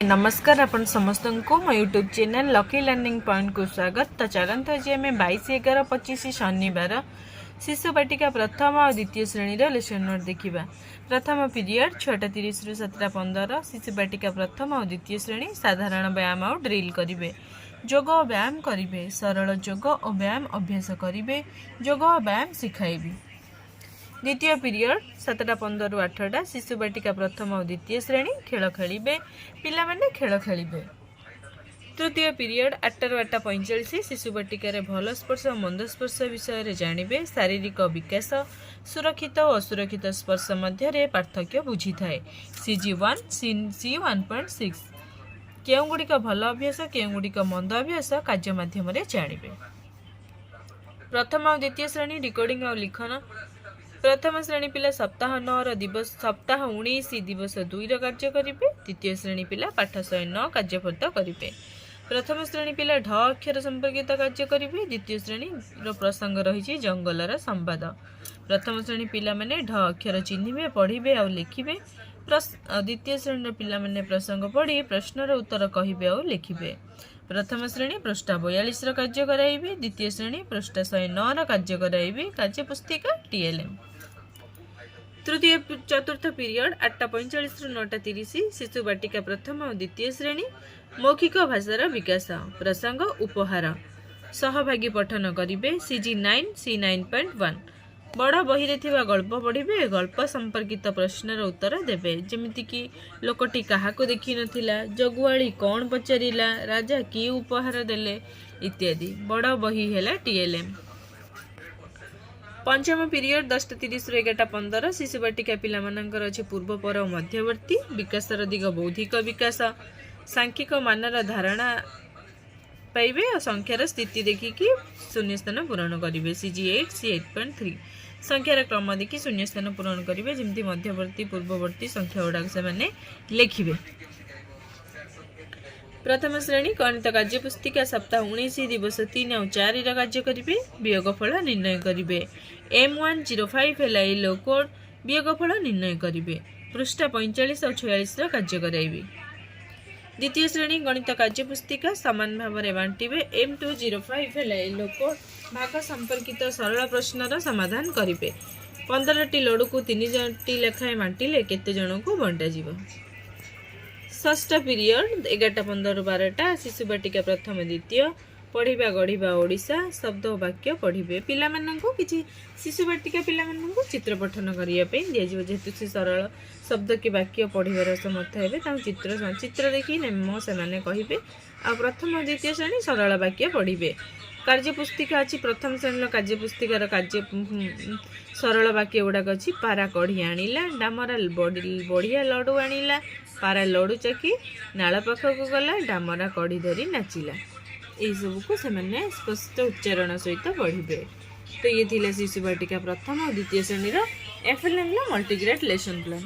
नमस्कार आपण समस्त को मो YouTube channel lucky learning point को स्वागत। तो चलते आज आम 22/11/25 शनिवार शिशु बाटिका प्रथम और द्वितीय श्रेणी लेसन नोट देखा। प्रथम पीरियड 6:30 रु 7:15 शिशु बाटिका प्रथम और द्वितीय श्रेणी साधारण व्यायाम और ड्रिल करेंगे। जोग और व्यायाम करेंगे, सरल जोग और व्यायाम अभ्यास करेंगे, जोग और व्यायाम शिखाइबे। द्वितीय पीरियड 7:15 रु 8टा शिशु बाटिका प्रथम और द्वितीय श्रेणी खेल खेलिबे, पिला माने खेल खेलिबे। तृतीय पीरियड 8 रु 8:45 शिशु बाटिका भल स्पर्श और मंद स्पर्श विषय जानिबे। शारीरिक विकास, सुरक्षित और असुरक्षित स्पर्श मध्य पार्थक्य बुझी थाए। CG1 CG 1.6 केउं गुड़िक भल अभ्यास केउं गुड़िक मंद अभ्यास कार्य माध्यम जानिबे। प्रथम और द्वितीय श्रेणी रिकॉर्डिंग और लिखन। प्रथम श्रेणी पिला सप्ताह 9 दिवस सप्ताह 19 दिवस 2 कार्य करेंगे। द्वितीय श्रेणी पिला पाठ 109 कार्यफलित करेंगे। प्रथम श्रेणी पिला ढ अक्षर संपर्कित कार्य करेंगे। द्वितीय श्रेणी प्रसंग रही जंगलर संवाद। प्रथम श्रेणी पिला माने ढ अक्षर चिन्हिबे, पढ़िबे और लिखिबे। द्वितीय श्रेणी पिला माने प्रसंग पढ़ी प्रश्नर उत्तर कहिबे और लिखिबे। प्रथम श्रेणी पृष्ठ 42 कार्य कराइबे। द्वितीय श्रेणी पृष्ठ 109 कार्य कराइबे। कार्य पुस्तिका TLM। तृतीय चतुर्थ पीरियड 8:45 रु 9:30 शिशु बाटिका प्रथम और द्वितीय श्रेणी मौखिक भाषार विकास, प्रसंग उपहार सहभागी पठन करेंगे। CG9 C9.1 बड़ बही रे थिबा गल्प पढ़िबे, गल्प संपर्कित प्रश्नर उत्तर देबे, जेमिति कि लोकटी काहाको देखि नथिला, जगुआली कौन पचारिला, राजा की उपहार देले इत्यादि। बड़ बही हैला TLM। पंचम पीरियड 10:30 रु 11:15 शिशु बाटिका पिला मानकर अछि पूर्व पर और मध्यवर्ती विकासर दिग बौद्धिक विकास, सांख्यिक मानर धारणा पाइबे और संख्यार स्थिति देखिकी शून्य स्थान पूरण करेंगे। CG8 C8.3 संख्यार क्रम देखि शून्य स्थान पूरण करेंगे, जमती मध्यवर्ती पूर्ववर्ती संख्या गुड़ाक से लिखिबे। प्रथम श्रेणी गणित कार्य पुस्तिका सप्ताह 19 दिवस 3 और 4 कार्य करेंगे। वियोगफल निर्णय करेंगे। M105 है लो कोड वियोगफल निर्णय करेंगे। पृष्ठ 45 और 46 कार्य कराइबे। द्वितीय श्रेणी गणित कार्य पुस्तिका समान भाव में बांटिबे। M205 है लो कोड भाग संपर्कित सरल प्रश्नर समाधान करेंगे। 15टी लडू को 3 लेखाएं बांटिले केते जन को बंटा जीव। षष्ठ पीरियड 11:15 रु 12टा शिशु बाटिका प्रथम द्वितीय पढ़िबा गढ़िबा ओडिशा शब्द और वाक्य पढ़िबे। पिला माननकु किछि शिशु बाटिका पिला माननकु चित्र पठन करिया पे दियाजिबो, जेतु से सरल शब्द के वाक्य पढ़िबार समर्थ हेबे ता चित्र देखि नेम से माने कहिबे। आ प्रथम और द्वितीय श्रेणी सरल वाक्य पढ़िबे। कार्य पुस्तिका अछि प्रथम श्रेणी कार्य पुस्तिकार कार्य सरल वाक्य गुड़ाक अच्छी। पारा कढ़ी आनिला, डामरा बढ़िया लडू आनिला, पारा लडू चकी नाल पाखक गला, डामरा कढ़ी धरी नाचिला। यही सब को से स्पष्ट उच्चारण सहित पढ़े। तो ये थिले शिशु बाटिका प्रथम और द्वितीय श्रेणी FLM मल्टीग्रेड लेसन प्लान।